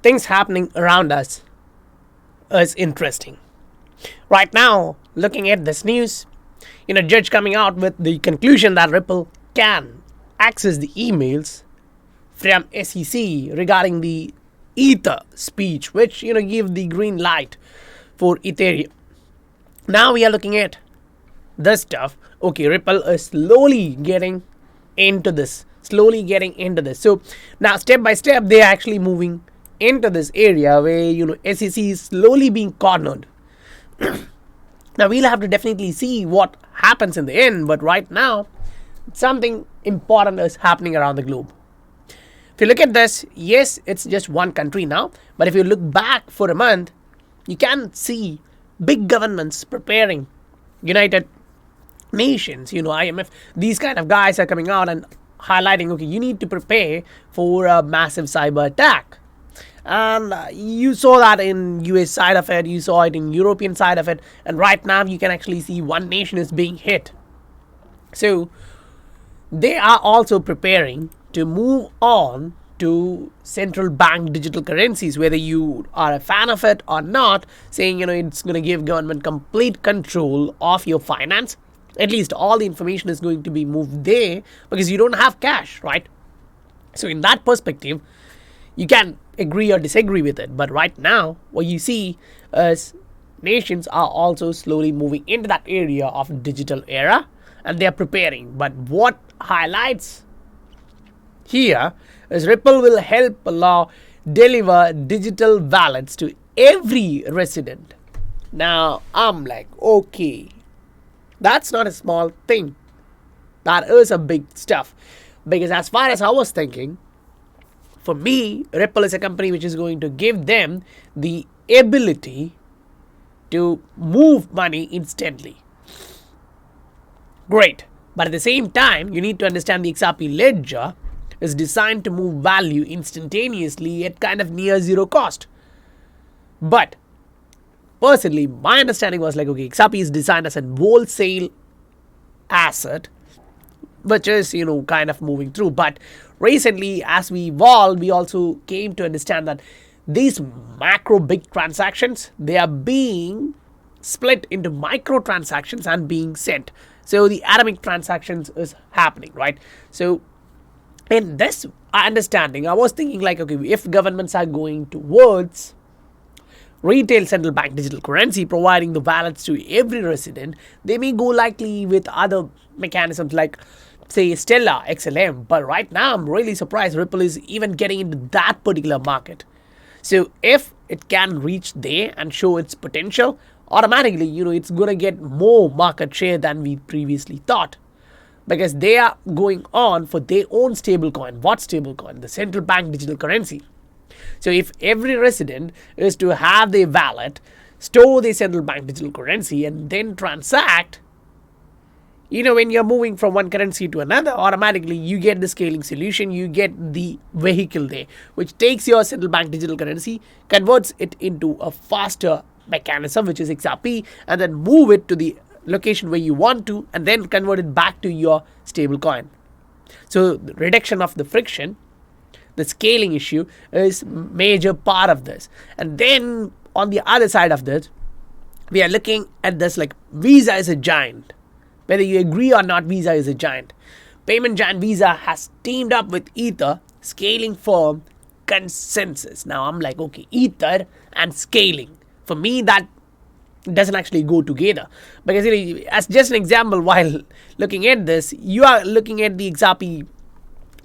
things happening around us is interesting. Right now, looking at this news, judge coming out with the conclusion that Ripple can access the emails from SEC regarding the Ether speech, which give the green light for Ethereum. Now we are looking at this stuff. Okay, Ripple is slowly getting into this. So now step by step, they are actually moving into this area where SEC is slowly being cornered. Now we'll have to definitely see what happens in the end, but right now something important is happening around the globe. If you look at this, yes, it's just one country now, but if you look back for a month, you can see big governments preparing. United Nations, IMF, these kind of guys are coming out and highlighting, okay, you need to prepare for a massive cyber attack. And you saw that in US side of it, you saw it in European side of it, and right now you can actually see one nation is being hit. So they are also preparing to move on to central bank digital currencies, whether you are a fan of it or not, saying it's going to give government complete control of your finance. At least all the information is going to be moved there because you don't have cash, right? So in that perspective, you can agree or disagree with it, but right now what you see is nations are also slowly moving into that area of digital era, and they are preparing. But what highlights here is Ripple will help allow deliver digital wallets to every resident. Now I'm like, okay, that's not a small thing. That is a big stuff, because as far as I was thinking, for me, Ripple is a company which is going to give them the ability to move money instantly. Great. But at the same time, you need to understand the XRP ledger is designed to move value instantaneously at kind of near zero cost. But personally, my understanding was like, okay, XRP is designed as a wholesale asset, which is, kind of moving through. But recently, as we evolved, we also came to understand that these macro big transactions, they are being split into micro transactions and being sent. So the atomic transactions is happening, right? So in this understanding, I was thinking like, okay, if governments are going towards retail central bank digital currency, providing the wallets to every resident, they may go likely with other mechanisms like, say, Stellar, XLM. But right now, I'm really surprised Ripple is even getting into that particular market. So if it can reach there and show its potential, automatically, it's going to get more market share than we previously thought. Because they are going on for their own stablecoin. What stablecoin? The central bank digital currency. So if every resident is to have their wallet, store their central bank digital currency, and then transact, when you're moving from one currency to another, automatically you get the scaling solution, you get the vehicle there, which takes your central bank digital currency, converts it into a faster mechanism, which is XRP, and then move it to the location where you want to, and then convert it back to your stable coin. So the reduction of the friction, the scaling issue is major part of this. And then on the other side of this, we are looking at this like Visa is a giant. Whether you agree or not, Visa is a giant. Payment giant Visa has teamed up with Ether, scaling firm Consensus. Now I'm like, okay, Ether and scaling. For me, that doesn't actually go together. Because as just an example, while looking at this, you are looking at the XRP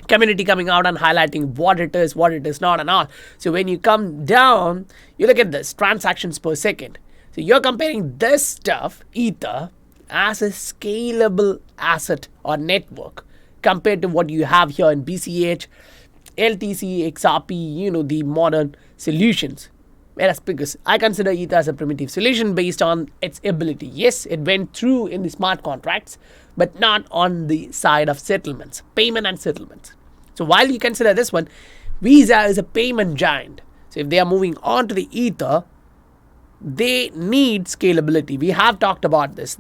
community coming out and highlighting what it is not and all. So when you come down, you look at this, transactions per second. So you're comparing this stuff, Ether, as a scalable asset or network compared to what you have here in BCH, LTC, XRP, the modern solutions. Whereas because I consider Ether as a primitive solution based on its ability. Yes, it went through in the smart contracts, but not on the side of settlements, payment and settlements. So while you consider this one, Visa is a payment giant. So if they are moving on to the Ether, they need scalability. We have talked about this.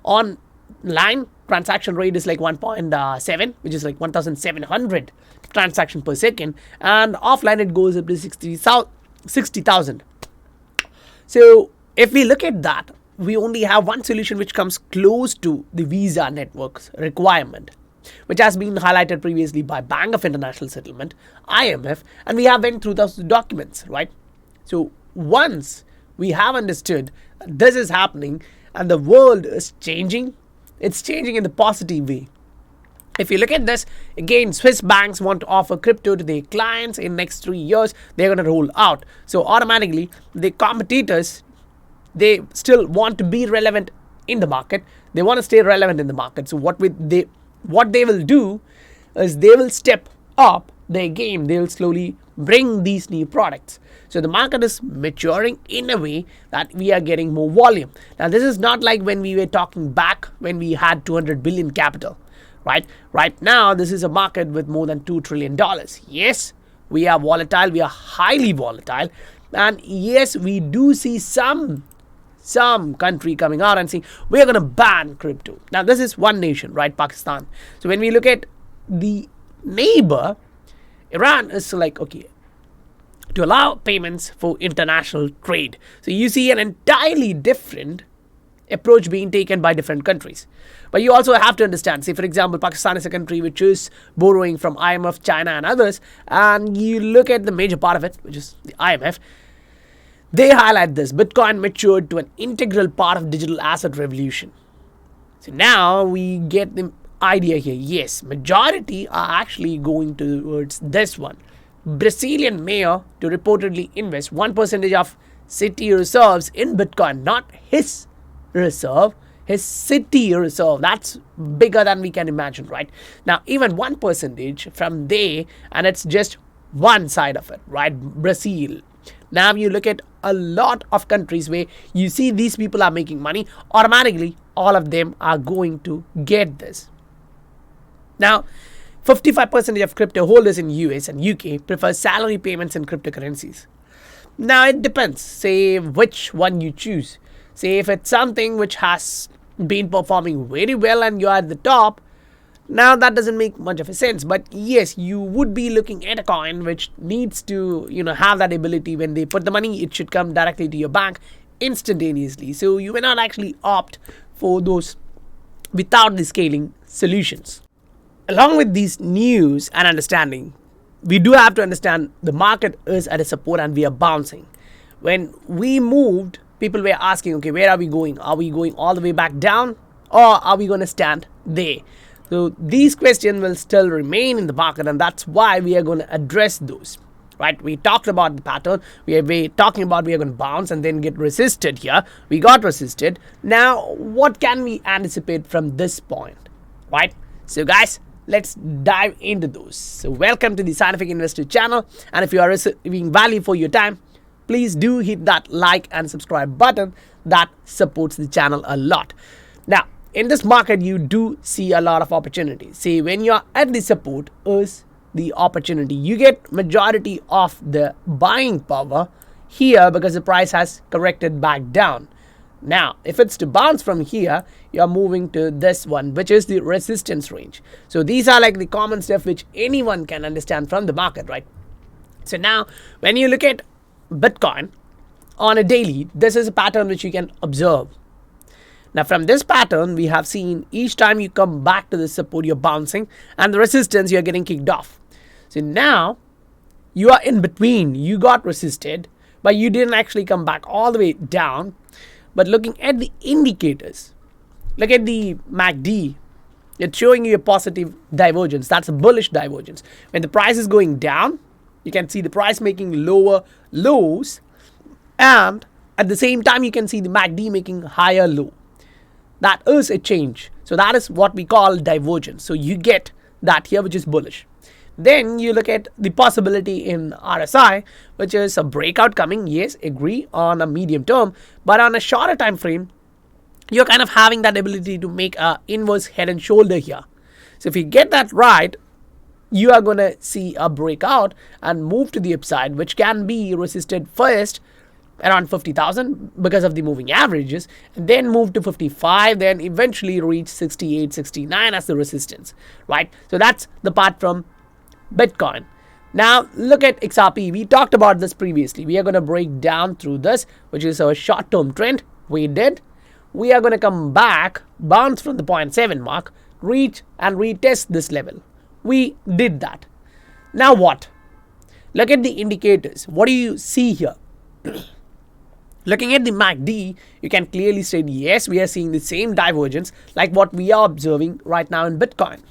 Online transaction rate is like 1.7, which is like 1,700 transaction per second, and offline it goes up to 60,000. So if we look at that, we only have one solution which comes close to the Visa network's requirement, which has been highlighted previously by Bank of International Settlement, IMF, and we have went through those documents, right? So once we have understood that this is happening and the world is changing, it's changing in the positive way. If you look at this, again, Swiss banks want to offer crypto to their clients in next 3 years. They're going to roll out. So automatically, the competitors, they still want to be relevant in the market. They want to stay relevant in the market. So what they will do is they will step up their game. They will slowly bring these new products. So the market is maturing in a way that we are getting more volume. Now, this is not like when we were talking back when we had 200 billion capital. Right now, this is a market with more than $2 trillion. Yes, we are volatile. We are highly volatile. And yes, we do see some country coming out and saying, we are going to ban crypto. Now, this is one nation, right? Pakistan. So when we look at the neighbor, Iran is like, okay, to allow payments for international trade. So you see an entirely different approach being taken by different countries. But you also have to understand, say for example, Pakistan is a country which is borrowing from IMF, China and others, and you look at the major part of it, which is the IMF, they highlight this: Bitcoin matured to an integral part of digital asset revolution. So now we get the idea here. Yes, majority are actually going towards this one. Brazilian mayor to reportedly invest 1% of city reserves in Bitcoin, not his reserve, his city reserve. That's bigger than we can imagine, right? Now, even 1% from there, and it's just one side of it, right? Brazil. Now, you look at a lot of countries where you see these people are making money, automatically, all of them are going to get this. Now, 55% of crypto holders in US and UK prefer salary payments in cryptocurrencies. Now, it depends, say, which one you choose. Say, if it's something which has been performing very well and you're at the top, now that doesn't make much of a sense. But yes, you would be looking at a coin which needs to, have that ability. When they put the money, it should come directly to your bank instantaneously. So you may not actually opt for those without the scaling solutions. Along with these news and understanding, we do have to understand the market is at a support and we are bouncing. When we moved, people were asking, okay, where are we going? Are we going all the way back down, or are we going to stand there? So these questions will still remain in the market, and that's why we are going to address those. Right? We talked about the pattern. We are talking about we are going to bounce and then get resisted here. We got resisted. Now, what can we anticipate from this point? Right? So guys, let's dive into those. So welcome to the Scientific Investor channel. And if you are receiving value for your time, please do hit that like and subscribe button. That supports the channel a lot. Now, in this market, you do see a lot of opportunities. See, when you're at the support is the opportunity. You get majority of the buying power here because the price has corrected back down. Now, if it's to bounce from here, you're moving to this one, which is the resistance range. So these are like the common stuff which anyone can understand from the market, right? So now, when you look at Bitcoin on a daily, this is a pattern which you can observe. Now, from this pattern, we have seen each time you come back to the support, you're bouncing, and the resistance, you're getting kicked off. So now, you are in between. You got resisted, but you didn't actually come back all the way down. But looking at the indicators, look at the MACD. It's showing you a positive divergence. That's a bullish divergence. When the price is going down, you can see the price making lower lows, and at the same time, you can see the MACD making higher low. That is a change. So that is what we call divergence. So you get that here, which is bullish. Then you look at the possibility in RSI, which is a breakout coming. Yes, agree on a medium term, but on a shorter time frame, you're kind of having that ability to make a inverse head and shoulder here. So if you get that right, you are going to see a breakout and move to the upside, which can be resisted first around 50,000 because of the moving averages, and then move to 55, then eventually reach 68, 69 as the resistance, right? So that's the part from Bitcoin. Now look at XRP. We talked about this previously. We are going to break down through this, which is our short-term trend. We did. We are going to come back, bounce from the 0.7 mark, reach and retest this level. We did that. Now what? Look at the indicators. What do you see here? Looking at the MACD, you can clearly say, yes, we are seeing the same divergence like what we are observing right now in Bitcoin.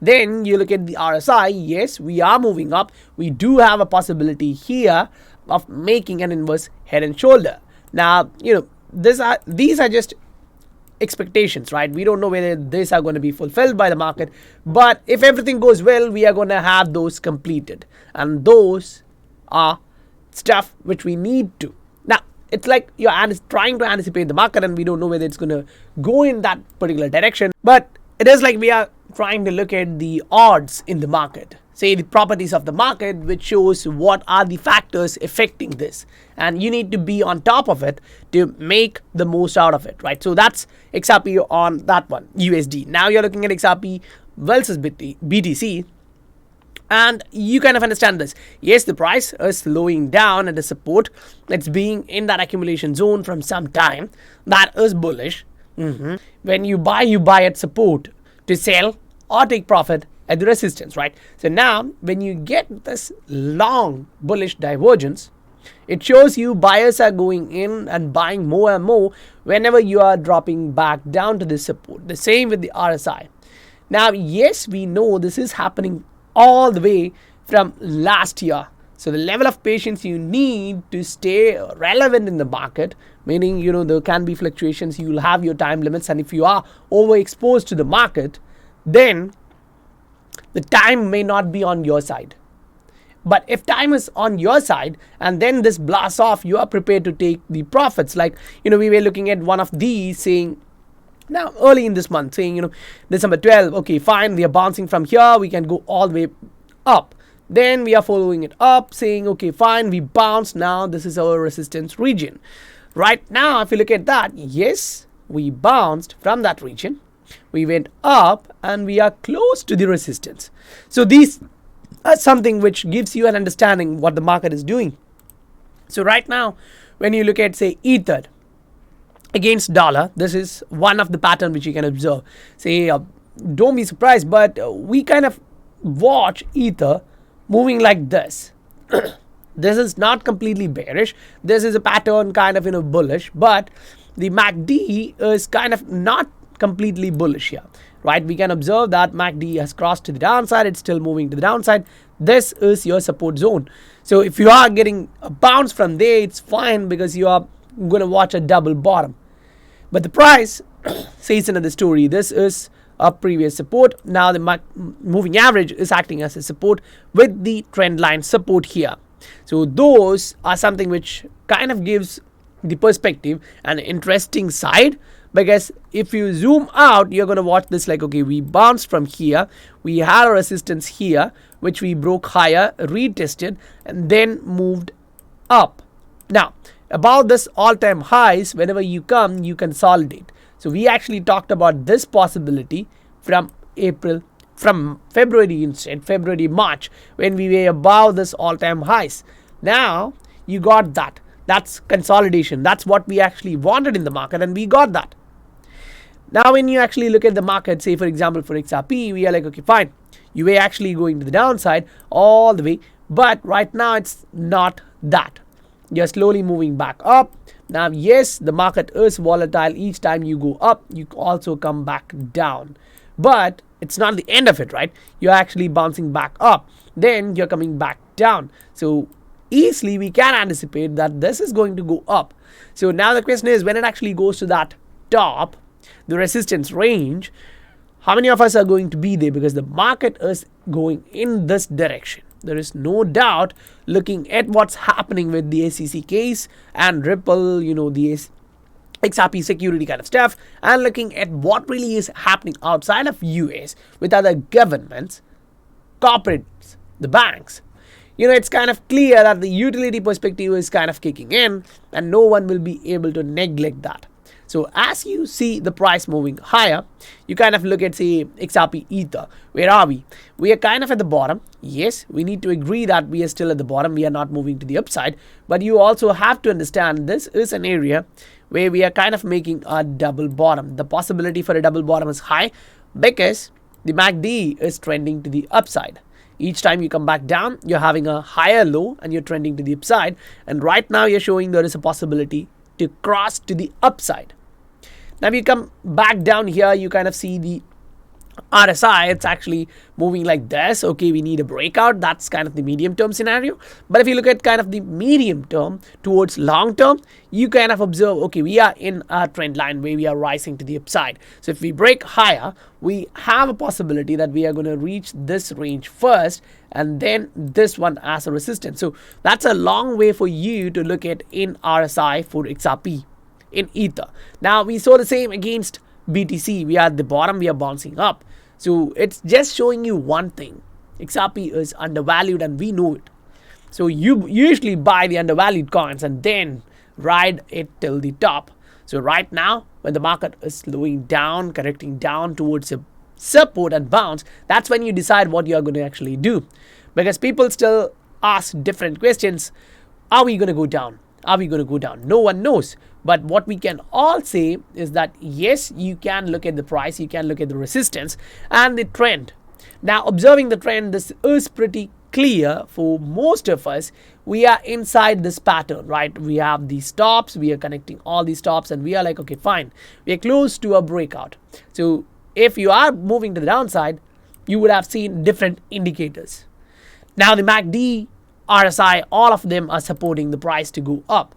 Then you look at the RSI, yes, we are moving up. We do have a possibility here of making an inverse head and shoulder. Now, these are just expectations, right? We don't know whether these are going to be fulfilled by the market, but if everything goes well, we are going to have those completed, and those are stuff which we need to. Now, it's like you're trying to anticipate the market, and we don't know whether it's going to go in that particular direction, but it is like we are trying to look at the odds in the market, say the properties of the market, which shows what are the factors affecting this, and you need to be on top of it to make the most out of it, right? So that's XRP on that one, USD. Now you're looking at XRP versus BTC, and you kind of understand this. Yes, the price is slowing down at the support. It's being in that accumulation zone from some time. That is bullish. When you buy at support to sell or take profit at the resistance, right? So now when you get this long bullish divergence, it shows you buyers are going in and buying more and more whenever you are dropping back down to the support. The same with the RSI. Now, yes, we know this is happening all the way from last year. So the level of patience you need to stay relevant in the market, meaning, there can be fluctuations, you'll have your time limits, and if you are overexposed to the market, then the time may not be on your side. But if time is on your side and then this blasts off, you are prepared to take the profits. Like, we were looking at one of these saying, now early in this month, saying, December 12, okay, fine, we are bouncing from here, we can go all the way up. Then we are following it up, saying, okay, fine, we bounced, now this is our resistance region. Right now, if you look at that, yes, we bounced from that region, we went up, and we are close to the resistance. So these are something which gives you an understanding what the market is doing. So right now, when you look at, say, Ether against dollar, this is one of the pattern which you can observe. Say, don't be surprised, but we kind of watch Ether moving like this. This is not completely bearish. This is a pattern kind of bullish, but the MACD is kind of not completely bullish here, right? We can observe that MACD has crossed to the downside. It's still moving to the downside. This is your support zone. So if you are getting a bounce from there, it's fine because you are going to watch a double bottom. But the price says another story. This is a previous support. Now the moving average is acting as a support with the trend line support here. So those are something which kind of gives the perspective an interesting side, because if you zoom out, you're going to watch this like, okay, we bounced from here, we had a resistance here which we broke higher, retested, and then moved up. Now about this all-time highs, whenever you come, you consolidate. So we actually talked about this possibility from February instead, February, March, when we were above this all-time highs. Now you got that. That's consolidation. That's what we actually wanted in the market, and we got that. Now when you actually look at the market, say for example for XRP, we are like, okay, fine, you were actually going to the downside all the way, but right now it's not that. You're slowly moving back up. Now, yes, the market is volatile. Each time you go up, you also come back down. But it's not the end of it, right? You're actually bouncing back up. Then you're coming back down. So easily we can anticipate that this is going to go up. So now the question is, when it actually goes to that top, the resistance range, how many of us are going to be there? Because the market is going in this direction. There is no doubt, looking at what's happening with the SEC case and Ripple, the XRP security kind of stuff, and looking at what really is happening outside of US with other governments, corporates, the banks. It's kind of clear that the utility perspective is kind of kicking in, and no one will be able to neglect that. So as you see the price moving higher, you kind of look at, say, XRP Ether. Where are we? We are kind of at the bottom. Yes, we need to agree that we are still at the bottom. We are not moving to the upside. But you also have to understand this is an area where we are kind of making a double bottom. The possibility for a double bottom is high because the MACD is trending to the upside. Each time you come back down, you're having a higher low and you're trending to the upside. And right now you're showing there is a possibility to cross to the upside. Now if you come back down here, you kind of see the RSI, it's actually moving like this. Okay, we need a breakout. That's kind of the medium term scenario. But if you look at kind of the medium term towards long term, you kind of observe, okay, we are in a trend line where we are rising to the upside. So if we break higher, we have a possibility that we are going to reach this range first and then this one as a resistance. So that's a long way for you to look at in RSI for XRP in Ether. Now we saw the same against BTC. We are at the bottom, we are bouncing up. So it's just showing you one thing. XRP is undervalued and we know it. So you usually buy the undervalued coins and then ride it till the top. So right now, when the market is slowing down, correcting down towards a support and bounce, that's when you decide what you are going to actually do. Because people still ask different questions. Are we going to go down? Are we going to go down? No one knows. But what we can all say is that yes, you can look at the price, you can look at the resistance and the trend. Now, observing the trend, this is pretty clear for most of us. We are inside this pattern, right? We have these stops, we are connecting all these stops and we are like, okay, fine. We are close to a breakout. So if you are moving to the downside, you would have seen different indicators. Now the MACD, RSI, all of them are supporting the price to go up.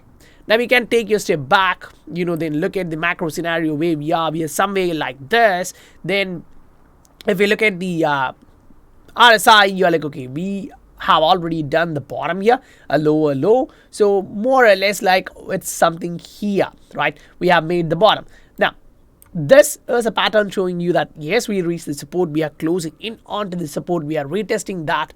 Now we can take a step back, then look at the macro scenario where we are somewhere like this. Then if we look at the RSI, you are like, okay, we have already done the bottom here, a lower low. So more or less like it's something here, right? We have made the bottom. Now, this is a pattern showing you that yes, we reached the support, we are closing in onto the support, we are retesting that.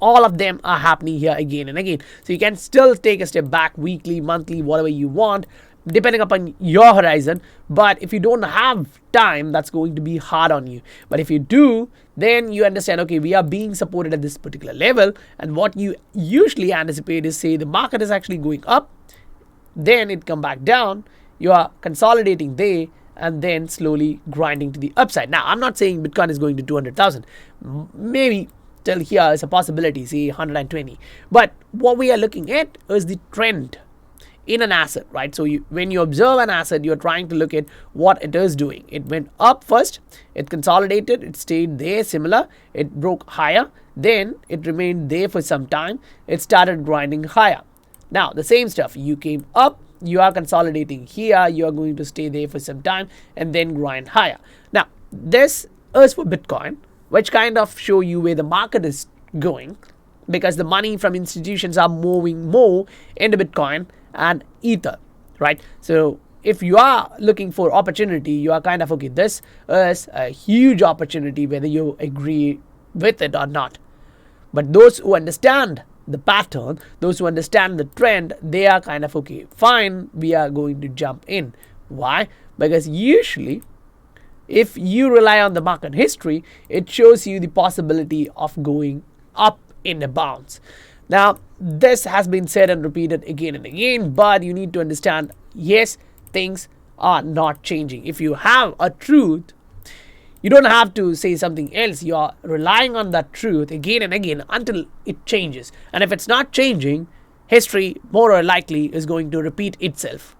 All of them are happening here again and again. So you can still take a step back weekly, monthly, whatever you want, depending upon your horizon. But if you don't have time, that's going to be hard on you. But if you do, then you understand, okay, we are being supported at this particular level. And what you usually anticipate is, say, the market is actually going up, then it come back down, you are consolidating there, and then slowly grinding to the upside. Now, I'm not saying Bitcoin is going to 200,000. Maybe till here is a possibility, say 120. But what we are looking at is the trend in an asset, right? So when you observe an asset, you're trying to look at what it is doing. It went up first, it consolidated, it stayed there similar, it broke higher, then it remained there for some time, it started grinding higher. Now, the same stuff, you came up, you are consolidating here, you are going to stay there for some time and then grind higher. Now, this is for Bitcoin, which kind of show you where the market is going, because the money from institutions are moving more into Bitcoin and Ether, right? So if you are looking for opportunity, you are kind of, okay, this is a huge opportunity whether you agree with it or not. But those who understand the pattern, those who understand the trend, they are kind of, okay, fine, we are going to jump in. Why? Because usually if you rely on the market history, it shows you the possibility of going up in a bounce. Now, this has been said and repeated again and again, but you need to understand, yes, things are not changing. If you have a truth, you don't have to say something else. You are relying on that truth again and again until it changes. And if it's not changing, history more or likely is going to repeat itself.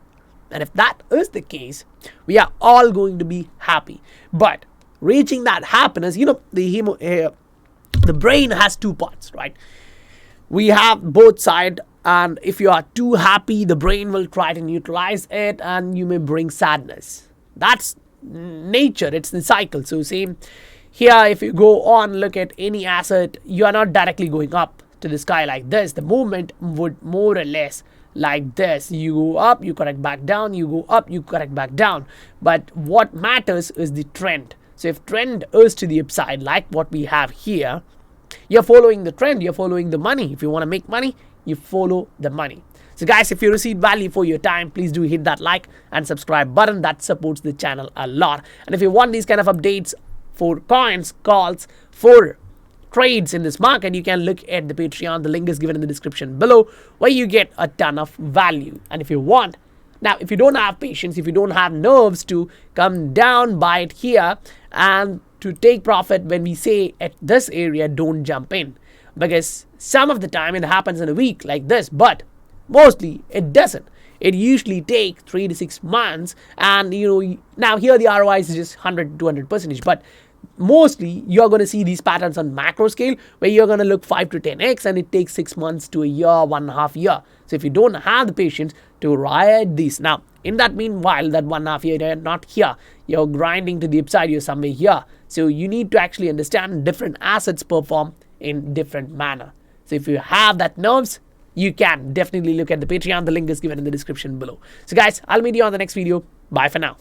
And if that is the case, we are all going to be happy. But reaching that happiness, the brain has two parts, right? We have both sides, and if you are too happy, the brain will try to neutralize it and you may bring sadness. That's nature, it's the cycle. So same here, if you go on, look at any asset, you are not directly going up to the sky like this. The movement would more or less like this. You go up, you correct back down, you go up, you correct back down. But what matters is the trend. So if trend is to the upside, like what we have here, you're following the trend, you're following the money. If you want to make money, you follow the money. So guys, if you received value for your time, please do hit that like and subscribe button. That supports the channel a lot. And if you want these kind of updates for coins, calls, for trades in this market, you can look at the Patreon. The link is given in the description below, where you get a ton of value. And if you want, now if you don't have patience, if you don't have nerves to come down, buy it here and to take profit when we say at this area, don't jump in, because some of the time it happens in a week like this, but mostly it doesn't. It usually takes 3 to 6 months, and now here the ROI is just 100 to 200%, but mostly you're going to see these patterns on macro scale where you're going to look 5 to 10x, and it takes 6 months to a year, 1.5 year. So if you don't have the patience to ride these, now in that meanwhile, that 1.5 year, you're not here, you're grinding to the upside, you're somewhere here. So you need to actually understand different assets perform in different manner. So if you have that nerves, you can definitely look at the Patreon. The link is given in the description below. So guys, I'll meet you on the next video. Bye for now.